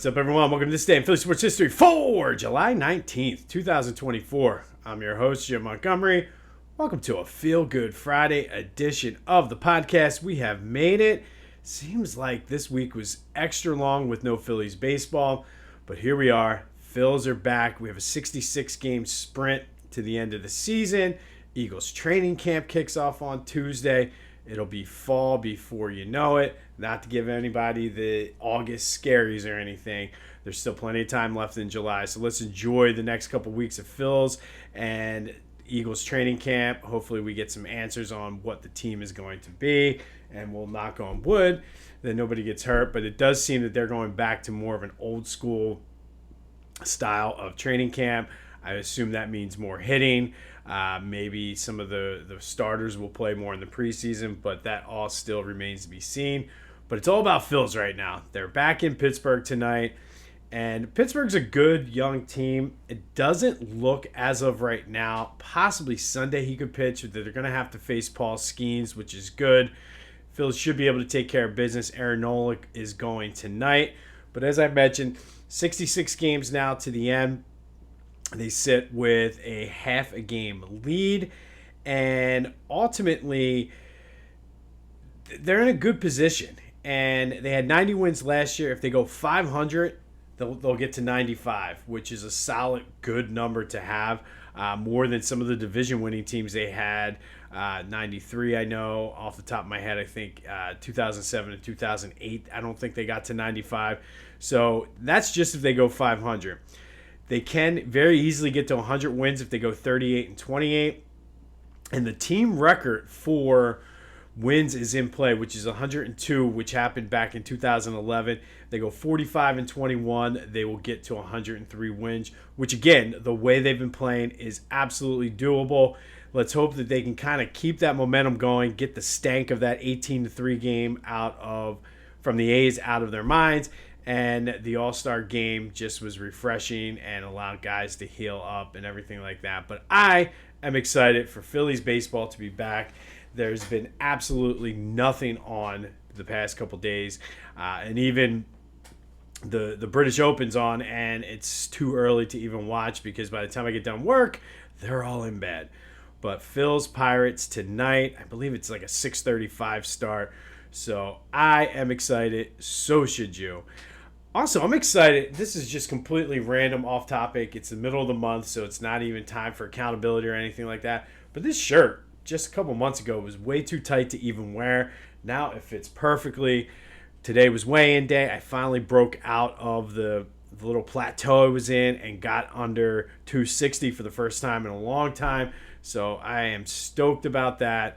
What's up, everyone? Welcome to this day in Philly sports history for July 19th, 2024. I'm your host, Jim Montgomery. Welcome to a feel-good Friday edition of the podcast. We have made it. Seems like this week was extra long with no Phillies baseball, but here we are. Phils are back. We have a 66-game sprint to the end of the season. Eagles training camp kicks off on Tuesday. It'll be fall before you know it. Not to give anybody the August scaries or anything. There's still plenty of time left in July. So let's enjoy the next couple weeks of Phils and Eagles training camp. Hopefully we get some answers on what the team is going to be. And we'll knock on wood that nobody gets hurt. But it does seem that they're going back to more of an old school style of training camp. I assume that means more hitting. Maybe some of the starters will play more in the preseason, but that all still remains to be seen. But it's all about Phils right now. They're back in Pittsburgh tonight, and Pittsburgh's a good young team. It doesn't look, as of right now, possibly Sunday he could pitch. They're going to have to face Paul Skeens, which is good. Phils should be able to take care of business. Aaron Nola is going tonight. But as I mentioned, 66 games now to the end. They sit with a half a game lead, and ultimately they're in a good position. And they had 90 wins last year. If they go 500, they'll get to 95, which is a solid, good number to have. More than some of the division-winning teams they had. 93, I know, off the top of my head, I think 2007 and 2008. I don't think they got to 95. So that's just if they go 500. They can very easily get to 100 wins if they go 38 and 28. And the team record for wins is in play, which is 102, which happened back in 2011. They go 45 and 21. They will get to 103 wins, which, again, the way they've been playing is absolutely doable. Let's hope that they can kind of keep that momentum going, get the stank of that 18-3 game from the A's out of their minds. And the All-Star game just was refreshing and allowed guys to heal up and everything like that. But I am excited for Phillies baseball to be back. There's been absolutely nothing on the past couple days. And even the British Open's on, and it's too early to even watch because by the time I get done work, they're all in bed. But Phil's Pirates tonight, I believe it's like a 6:35 start. So I am excited. So should you. Also, I'm excited. This is just completely random, off topic. It's the middle of the month, so it's not even time for accountability or anything like that. But this shirt, just a couple months ago, was way too tight to even wear. Now it fits perfectly. Today was weigh-in day. I finally broke out of the little plateau I was in and got under 260 for the first time in a long time. So I am stoked about that.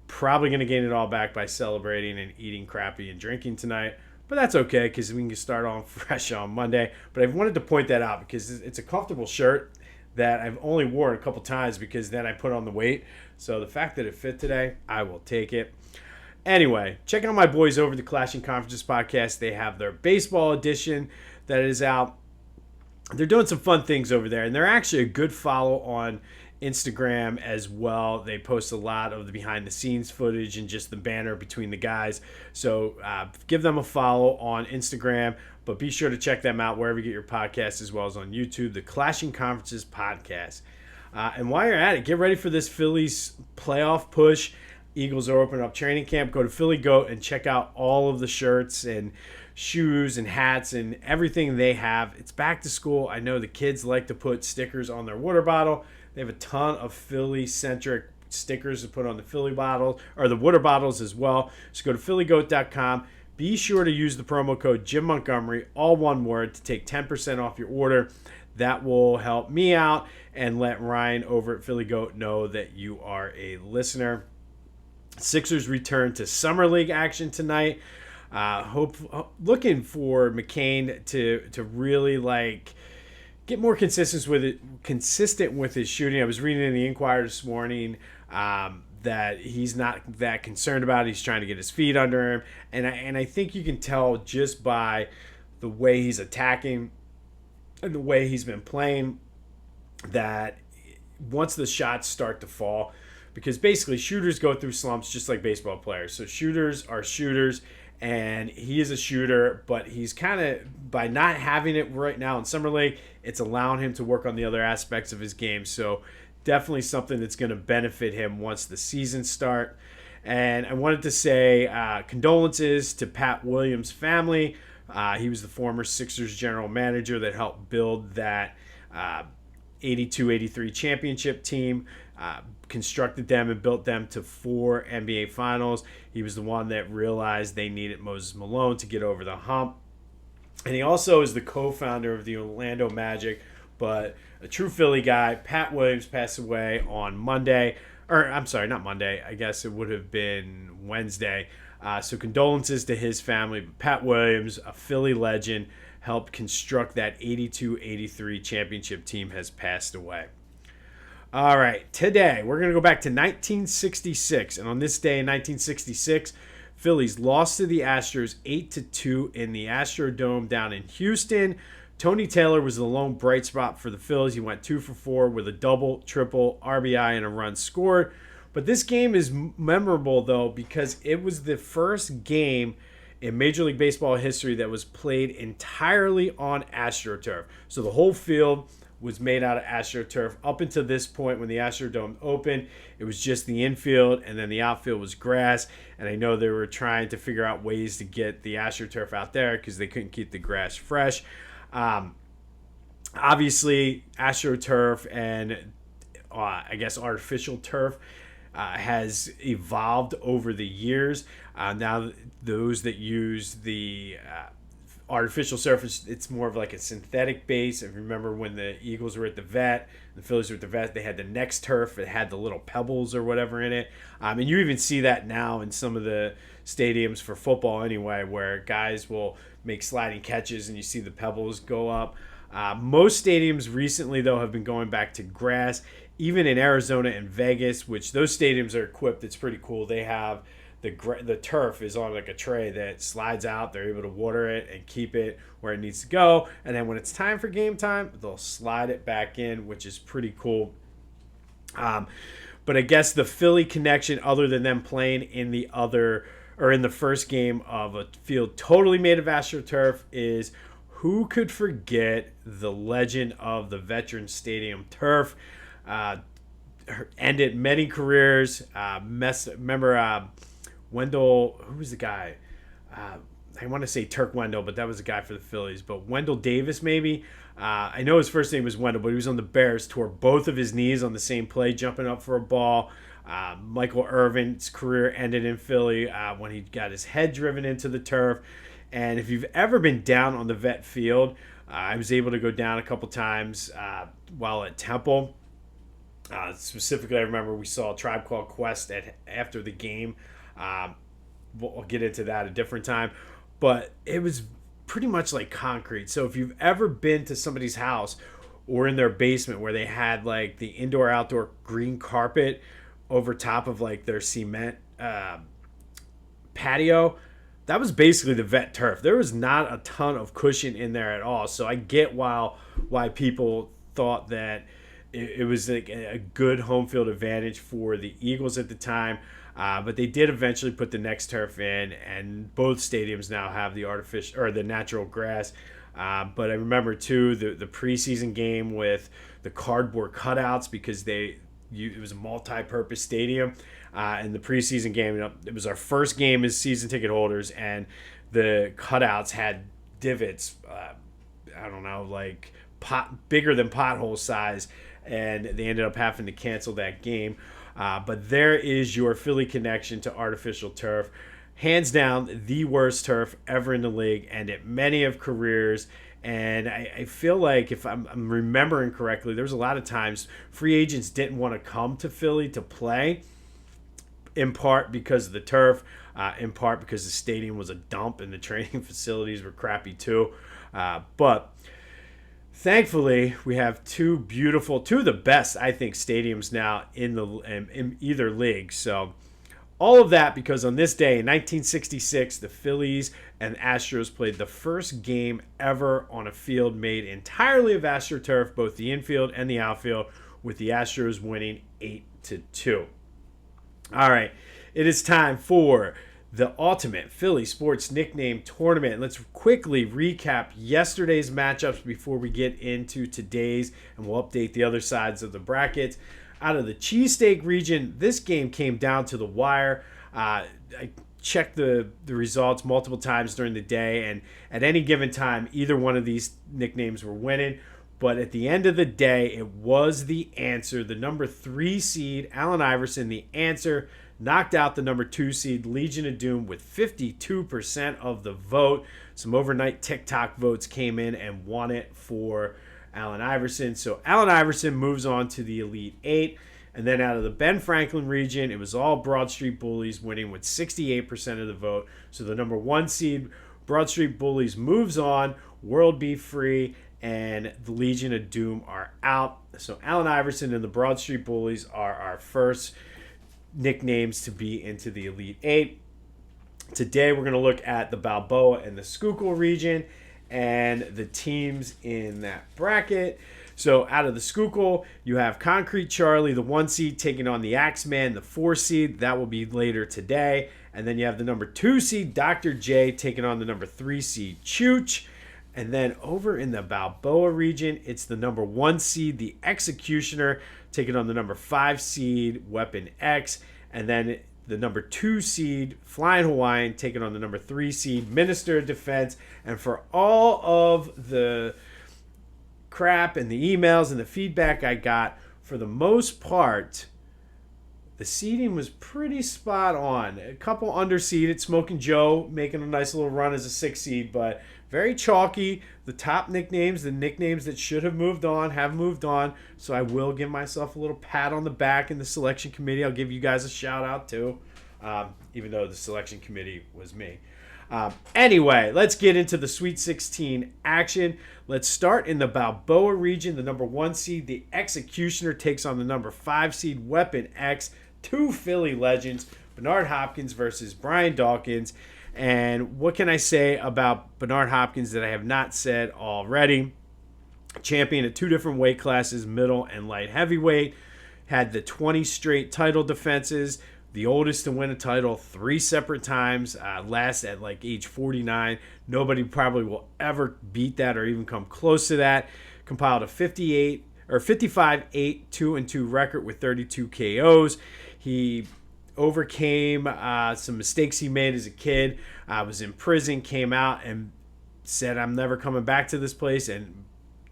Probably going to gain it all back by celebrating and eating crappy and drinking tonight. But that's okay because we can start on fresh on Monday. But I wanted to point that out because it's a comfortable shirt that I've only worn a couple times because then I put on the weight. So the fact that it fit today, I will take it. Anyway, check out my boys over the Clashing Conferences podcast. They have their baseball edition that is out. They're doing some fun things over there. And they're actually a good follow on Instagram as well. They post a lot of the behind the scenes footage and just the banner between the guys. So give them a follow on Instagram, but be sure to check them out wherever you get your podcasts as well as on YouTube, the Clashing Conferences podcast. And while you're at it, get ready for this Phillies playoff push. Eagles are opening up training camp. Go to Philly Goat and check out all of the shirts and shoes and hats and everything they have. It's back to school. I know the kids like to put stickers on their water bottle. They have a ton of Philly-centric stickers to put on the Philly bottles, or the water bottles as well. So go to phillygoat.com. Be sure to use the promo code Jim Montgomery, all one word, to take 10% off your order. That will help me out and let Ryan over at Philly Goat know that you are a listener. Sixers return to Summer League action tonight. Looking for McCain to really get more consistent with his shooting. I was reading in the Inquirer this morning that he's not that concerned about it. He's trying to get his feet under him, and I think you can tell just by the way he's attacking and the way he's been playing that once the shots start to fall, because basically shooters go through slumps just like baseball players. So shooters are shooters, and he is a shooter, but he's kind of, by not having it right now in Summer League, it's allowing him to work on the other aspects of his game. So definitely something that's going to benefit him once the season start. And I wanted to say condolences to Pat Williams' family. He was the former Sixers general manager that helped build that 82-83 championship team, constructed them and built them to 4 NBA Finals. He was the one that realized they needed Moses Malone to get over the hump. And he also is the co-founder of the Orlando Magic, but a true Philly guy. Pat Williams passed away on Monday. Or, I'm sorry, not Monday. I guess it would have been Wednesday. So condolences to his family. But Pat Williams, a Philly legend, helped construct that 82-83 championship team, has passed away. All right, today we're going to go back to 1966. And on this day in 1966, Phillies lost to the Astros 8-2 in the Astrodome down in Houston. Tony Taylor was the lone bright spot for the Phillies. He went 2 for 4 with a double, triple, RBI, and a run scored. But this game is memorable, though, because it was the first game in Major League Baseball history that was played entirely on Astroturf. So the whole field was made out of Astroturf. Up until this point, when the Astrodome opened, it was just the infield, and then the outfield was grass. And I know they were trying to figure out ways to get the Astroturf out there because they couldn't keep the grass fresh. Obviously, Astroturf and I guess artificial turf has evolved over the years. Now, those that use the artificial surface, it's more of like a synthetic base. If you remember when the Eagles were at the vet, the Phillies were at the vet, they had the next turf. It had the little pebbles or whatever in it. And you even see that now in some of the stadiums for football anyway, where guys will make sliding catches and you see the pebbles go up. Most stadiums recently, though, have been going back to grass. Even in Arizona and Vegas, which those stadiums are equipped, it's pretty cool. They have the turf is on like a tray that slides out. They're able to water it and keep it where it needs to go. And then when it's time for game time, they'll slide it back in, which is pretty cool. But I guess the Philly connection, other than them playing in the first game of a field totally made of AstroTurf, is who could forget the legend of the Veterans Stadium turf? Ended many careers. Remember Wendell, who was the guy? I want to say Turk Wendell, but that was the guy for the Phillies. But Wendell Davis, maybe. I know his first name was Wendell, but he was on the Bears, tore both of his knees on the same play, jumping up for a ball. Michael Irvin's career ended in Philly when he got his head driven into the turf. And if you've ever been down on the vet field, I was able to go down a couple times while at Temple. Specifically, I remember we saw a Tribe Called Quest after the game. We'll get into that a different time. But it was pretty much like concrete. So if you've ever been to somebody's house or in their basement where they had like the indoor-outdoor green carpet over top of like their cement patio, that was basically the vet turf. There was not a ton of cushion in there at all. So I get why people thought that it was like a good home field advantage for the Eagles at the time. But they did eventually put the next turf in, and both stadiums now have the artificial or the natural grass. But I remember too the preseason game with the cardboard cutouts because it was a multi-purpose stadium. In the preseason game, it was our first game as season ticket holders, and the cutouts had divots. I don't know, like bigger than pothole size, and they ended up having to cancel that game. But there is your Philly connection to artificial turf. Hands down, the worst turf ever in the league, and at many of careers. And I feel like if I'm remembering correctly, there was a lot of times free agents didn't want to come to Philly to play, in part because of the turf, in part because the stadium was a dump and the training facilities were crappy too. But thankfully, we have two of the best, I think, stadiums now in either league. So all of that because on this day in 1966, the Phillies and Astros played the first game ever on a field made entirely of AstroTurf, both the infield and the outfield, with the Astros winning 8-2. All right, it is time for the ultimate Philly sports nickname tournament. Let's quickly recap yesterday's matchups before we get into today's, and we'll update the other sides of the brackets. Out of the cheesesteak region, this game came down to the wire. I checked the results multiple times during the day, and at any given time, either one of these nicknames were winning. But at the end of the day, it was the answer. The number 3 seed, Allen Iverson, the answer, knocked out the number 2 seed, Legion of Doom, with 52% of the vote. Some overnight TikTok votes came in and won it for Allen Iverson. So Allen Iverson moves on to the Elite 8. And then out of the Ben Franklin region, it was all Broad Street Bullies winning with 68% of the vote. So the number 1 seed, Broad Street Bullies, moves on. World Be Free and the Legion of Doom are out. So Allen Iverson and the Broad Street Bullies are our first nicknames to be into the Elite 8. Today we're going to look at the Balboa and the Schuylkill region and the teams in that bracket. So out of the Schuylkill, you have Concrete Charlie, the 1 seed, taking on the Axeman, the 4 seed. That will be later today. And then you have the number 2 seed, Dr. J, taking on the number 3 seed, Chooch. And then over in the Balboa region, it's the number 1 seed, the Executioner, taking on the number 5 seed, Weapon X. And then the number 2 seed, Flying Hawaiian, taking on the number 3 seed, Minister of Defense. And for all of the crap and the emails and the feedback I got, for the most part, the seeding was pretty spot on. A couple underseeded, Smoking Joe making a nice little run as a 6 seed, but very chalky. The top nicknames, the nicknames that should have moved on, have moved on. So I will give myself a little pat on the back in the selection committee. I'll give you guys a shout out too, even though the selection committee was me. Anyway, let's get into the Sweet 16 action. Let's start in the Balboa region. The number 1 seed, the Executioner, takes on the number 5 seed, Weapon X. 2 Philly legends, Bernard Hopkins versus Brian Dawkins. And what can I say about Bernard Hopkins that I have not said already? Champion at 2 different weight classes, middle and light heavyweight. Had the 20 straight title defenses. The oldest to win a title 3 separate times. Last at like age 49. Nobody probably will ever beat that or even come close to that. Compiled a 55-8-2-2 record with 32 KOs. He overcame some mistakes he made as a kid. Was in prison, came out and said, I'm never coming back to this place. And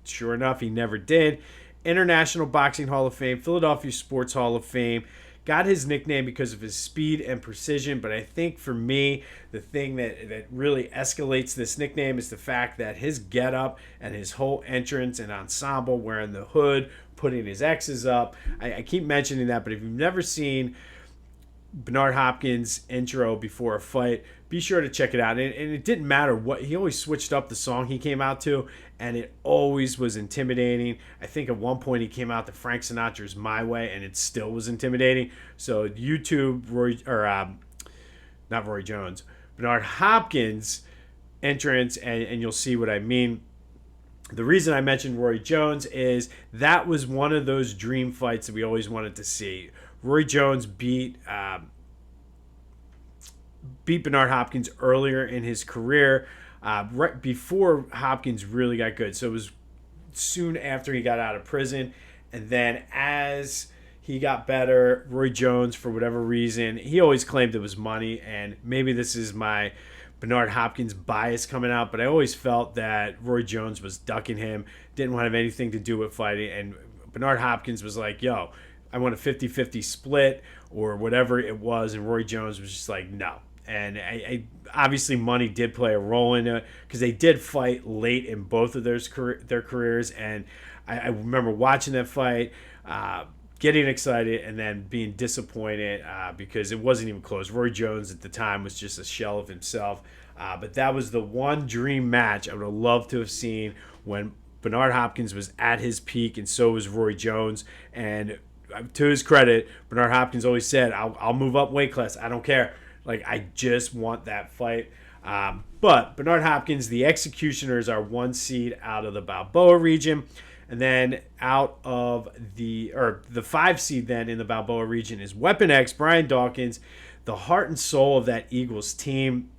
sure enough, he never did. International Boxing Hall of Fame, Philadelphia Sports Hall of Fame. Got his nickname because of his speed and precision, but I think for me, the thing that really escalates this nickname is the fact that his getup and his whole entrance and ensemble, wearing the hood, putting his X's up. I keep mentioning that, but if you've never seen Bernard Hopkins' intro before a fight, be sure to check it out. And it didn't matter what, he always switched up the song he came out to, and it always was intimidating. I think at one point he came out to Frank Sinatra's My Way, and it still was intimidating. So YouTube, not Roy Jones, Bernard Hopkins' entrance, and you'll see what I mean. The reason I mentioned Roy Jones is that was one of those dream fights that we always wanted to see. Roy Jones beat Bernard Hopkins earlier in his career, right before Hopkins really got good. So it was soon after he got out of prison. And then as he got better, Roy Jones, for whatever reason, he always claimed it was money. And maybe this is my Bernard Hopkins bias coming out, but I always felt that Roy Jones was ducking him, didn't want to have anything to do with fighting. And Bernard Hopkins was like, yo, I want a 50-50 split or whatever it was. And Roy Jones was just like, no. And I obviously money did play a role in it because they did fight late in both of their careers. And I remember watching that fight, getting excited, and then being disappointed because it wasn't even close. Roy Jones at the time was just a shell of himself. But that was the one dream match I would have loved to have seen when Bernard Hopkins was at his peak, and so was Roy Jones. And to his credit, Bernard Hopkins always said, I'll move up weight class. I don't care. Like, I just want that fight. But Bernard Hopkins, the Executioners, are 1 seed out of the Balboa region. And then out of the 5 seed then in the Balboa region is Weapon X, Brian Dawkins. the heart and soul of that Eagles team,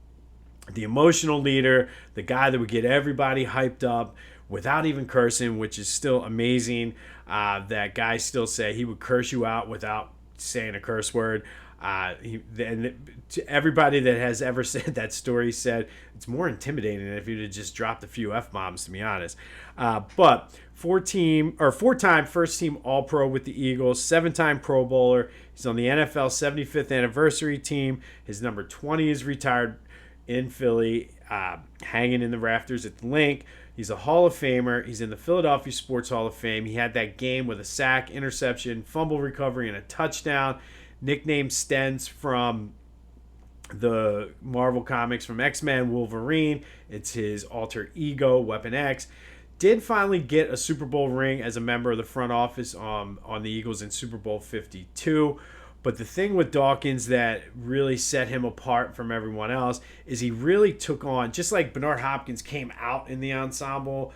the emotional leader, the guy that would get everybody hyped up without even cursing, which is still amazing. That guys still say he would curse you out without saying a curse word. Everybody that has ever said that story said it's more intimidating than if you'd have just dropped a few F-bombs, to be honest. But four-time first-team All-Pro with the Eagles, 7-time Pro Bowler. He's on the NFL 75th anniversary team. His number 20 is retired in Philly, hanging in the rafters at the Link. He's a Hall of Famer. He's in the Philadelphia Sports Hall of Fame. He had that game with a sack, interception, fumble recovery, and a touchdown. Nickname stems from the Marvel Comics from X-Men Wolverine. It's his alter ego, Weapon X. Did finally get a Super Bowl ring as a member of the front office on the Eagles in Super Bowl 52. But the thing with Dawkins that really set him apart from everyone else is he really took on, just like Bernard Hopkins came out in the ensemble,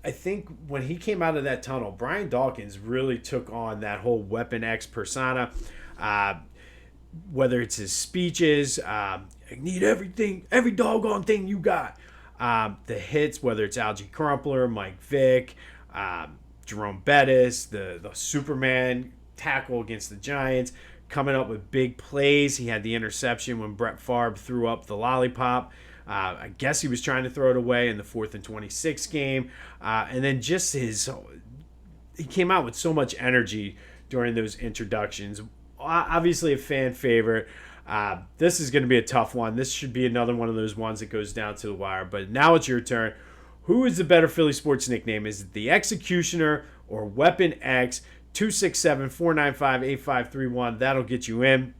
I think when he came out of that tunnel, Brian Dawkins really took on that whole Weapon X persona. Whether it's his speeches, I need everything, every doggone thing you got. The hits, whether it's Algie Crumpler, Mike Vick, Jerome Bettis, the Superman tackle against the Giants, coming up with big plays. He had the interception when Brett Favre threw up the lollipop. I guess he was trying to throw it away in the 4th and 26 game. And then just he came out with so much energy during those introductions. Obviously a fan favorite. This is going to be a tough one. This should be another one of those ones that goes down to the wire. But now it's your turn. Who is the better Philly sports nickname? Is it the Executioner or Weapon X? 267-495-8531. That'll get you in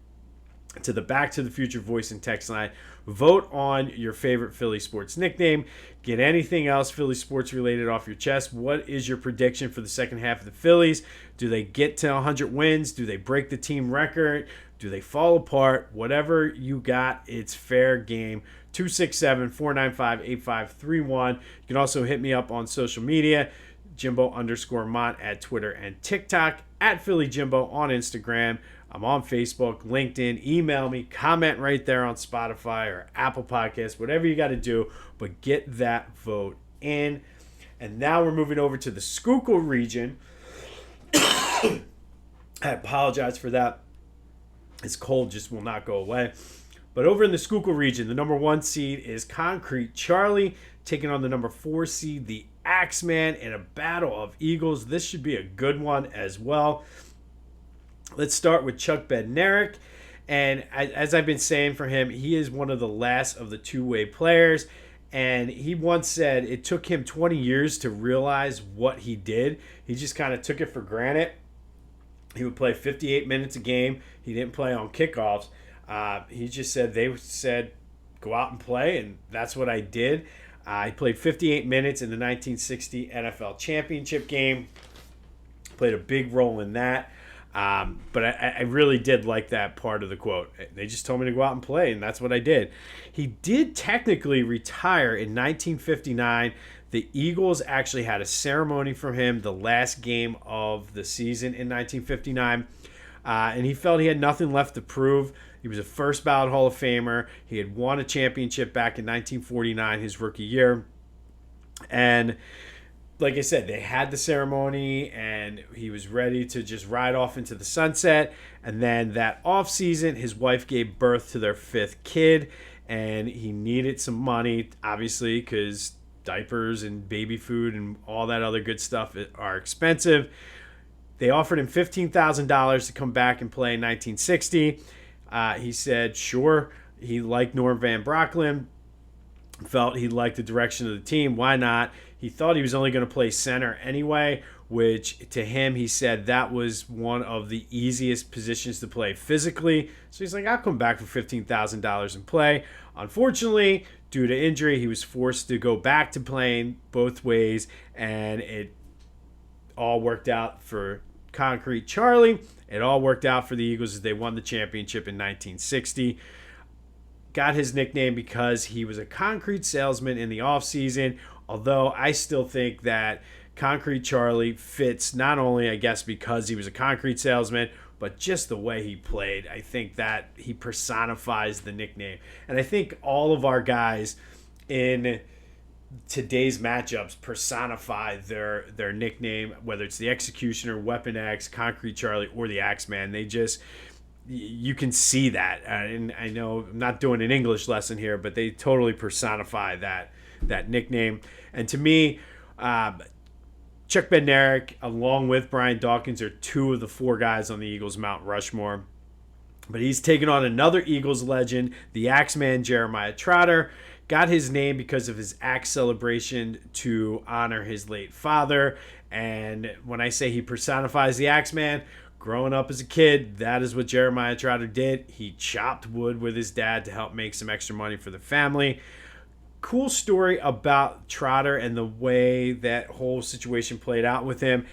to the Back to the Future voice and text line. Vote on your favorite Philly sports nickname. Get anything else Philly sports related off your chest. What is your prediction for the second half of the Phillies? Do they get to 100 wins? Do they break the team record? Do they fall apart? Whatever you got, it's fair game. 267-495-8531. You can also hit me up on social media. Jimbo_Mont at Twitter and TikTok, at Philly Jimbo on Instagram. I'm on Facebook, LinkedIn. Email me, comment right there on Spotify or Apple Podcasts, whatever you got to do, but get that vote in. And now we're moving over to the Schuylkill region. I apologize for that. This cold just will not go away. But over in the Schuylkill region, the number 1 seed is Concrete Charlie, taking on the number 4 seed, the Axeman, in a battle of Eagles. This should be a good one as well. Let's start with Chuck Bednarik. And as I've been saying for him, he is one of the last of the two-way players. And he once said it took him 20 years to realize what he did. He just kind of took it for granted. He would play 58 minutes a game. He didn't play on kickoffs. He just said, they said, go out and play, and that's what I did. He played 58 minutes in the 1960 NFL Championship game. Played a big role in that. But I really did like that part of the quote. They just told me to go out and play, and that's what I did. He did technically retire in 1959. The Eagles actually had a ceremony for him the last game of the season in 1959. And he felt he had nothing left to prove. He was a first ballot Hall of Famer. He had won a championship back in 1949, his rookie year. And like I said, they had the ceremony and he was ready to just ride off into the sunset. And then that off season, his wife gave birth to their 5th kid, and he needed some money, obviously, because diapers and baby food and all that other good stuff are expensive. They offered him $15,000 to come back and play in 1960. He said, sure. He liked Norm Van Brocklin, felt he liked the direction of the team. Why not? He thought he was only going to play center anyway, which to him, he said that was one of the easiest positions to play physically. So he's like, I'll come back for $15,000 and play. Unfortunately, due to injury, he was forced to go back to playing both ways, and it all worked out for Concrete Charlie. It all worked out for the Eagles as they won the championship in 1960. Got his nickname because he was a concrete salesman in the offseason, although I still think that Concrete Charlie fits not only, I guess, because he was a concrete salesman, but just the way he played. I think that he personifies the nickname. And I think all of our guys in today's matchups personify their nickname, whether it's the Executioner, Weapon X, Concrete Charlie, or the Axeman. They just, you can see that. And I know I'm not doing an English lesson here, but they totally personify that nickname. And to me, Chuck Bednarik, along with Brian Dawkins, are two of the four guys on the Eagles' Mount Rushmore. But he's taken on another Eagles legend, the Axeman Jeremiah Trotter. Got his name because of his axe celebration to honor his late father. And when I say he personifies the Axeman, growing up as a kid, that is what Jeremiah Trotter did. He chopped wood with his dad to help make some extra money for the family. Cool story about Trotter and the way that whole situation played out with him.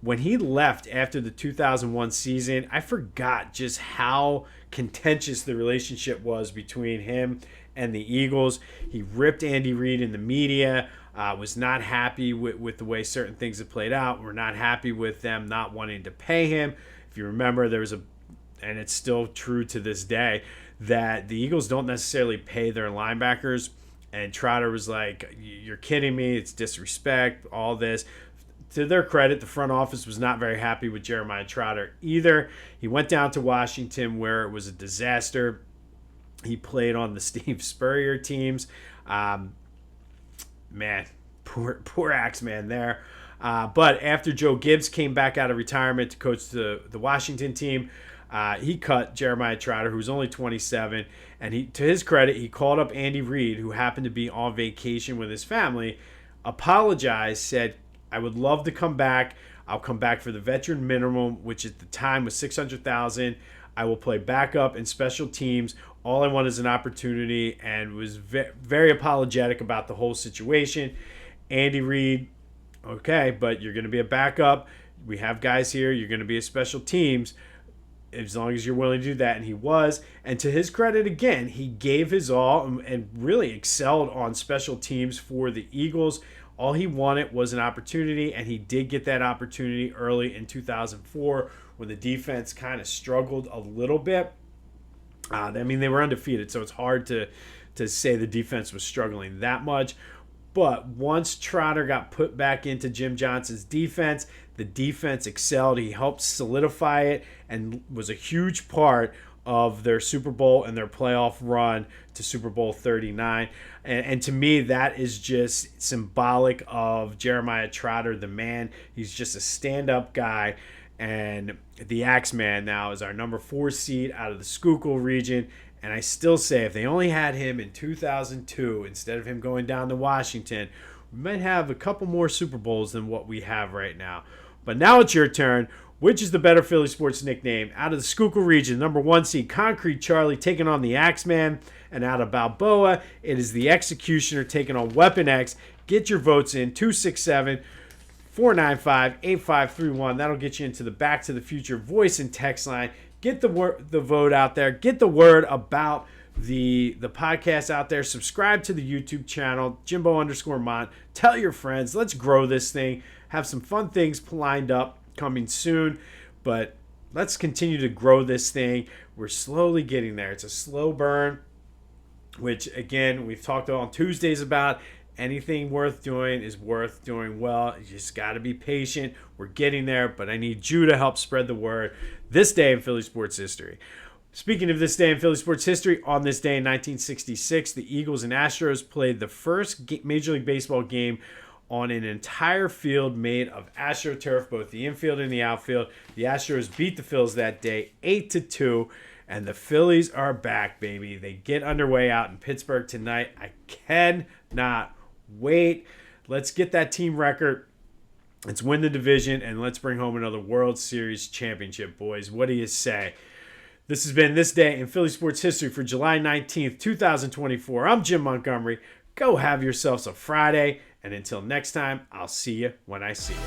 When he left after the 2001 season, I forgot just how contentious the relationship was between him and the Eagles. He ripped Andy Reid in the media, was not happy with the way certain things had played out. We're not happy with them not wanting to pay him. If you remember, there was and it's still true to this day, that the Eagles don't necessarily pay their linebackers. And Trotter was like, "You're kidding me. It's disrespect, all this." To their credit, the front office was not very happy with Jeremiah Trotter either. He went down to Washington, where it was a disaster. He played on the Steve Spurrier teams. Man, poor Axeman there. But after Joe Gibbs came back out of retirement to coach the Washington team, he cut Jeremiah Trotter, who was only 27, and to his credit, he called up Andy Reid, who happened to be on vacation with his family, apologized, said, "I would love to come back. I'll come back for the veteran minimum, which at the time was $600,000. I will play backup and special teams. All I want is an opportunity," and was very apologetic about the whole situation. Andy Reid, "Okay, but you're going to be a backup. We have guys here. You're going to be a special teams, as long as you're willing to do that." And he was. And to his credit, again, he gave his all and really excelled on special teams for the Eagles. All he wanted was an opportunity, and he did get that opportunity early in 2004 when the defense kind of struggled a little bit. I mean, they were undefeated, so it's hard to say the defense was struggling that much. But once Trotter got put back into Jim Johnson's defense, the defense excelled. He helped solidify it and was a huge part of their Super Bowl and their playoff run to Super Bowl 39. And to me, that is just symbolic of Jeremiah Trotter, the man. He's just a stand-up guy. And the Axeman now is our number 4 seed out of the Schuylkill region. And I still say, if they only had him in 2002 instead of him going down to Washington, we might have a couple more Super Bowls than what we have right now. But now it's your turn. Which is the better Philly sports nickname? Out of the Schuylkill region, number 1 seed, Concrete Charlie taking on the Axeman. And out of Balboa, it is the Executioner taking on Weapon X. Get your votes in, 267-495-8531. That'll get you into the Back to the Future voice and text line. Get the vote out there. Get the word about the podcast out there. Subscribe to the YouTube channel, Jimbo_Mont. Tell your friends. Let's grow this thing. Have some fun things lined up coming soon. But let's continue to grow this thing. We're slowly getting there. It's a slow burn, which, again, we've talked on Tuesdays about. Anything worth doing is worth doing well. You just got to be patient. We're getting there, but I need you to help spread the word. This day in Philly sports history. Speaking of this day in Philly sports history, on this day in 1966, the Eagles and Astros played the first Major League Baseball game on an entire field made of Astroturf, both the infield and the outfield. The Astros beat the Phillies that day 8-2, and the Phillies are back, baby. They get underway out in Pittsburgh tonight. I cannot wait. Let's get that team record. Let's win the division, and let's bring home another World Series championship, boys. What do you say? This has been This Day in Philly Sports History for July 19th, 2024. I'm Jim Montgomery. Go have yourselves a Friday, and until next time, I'll see you when I see you.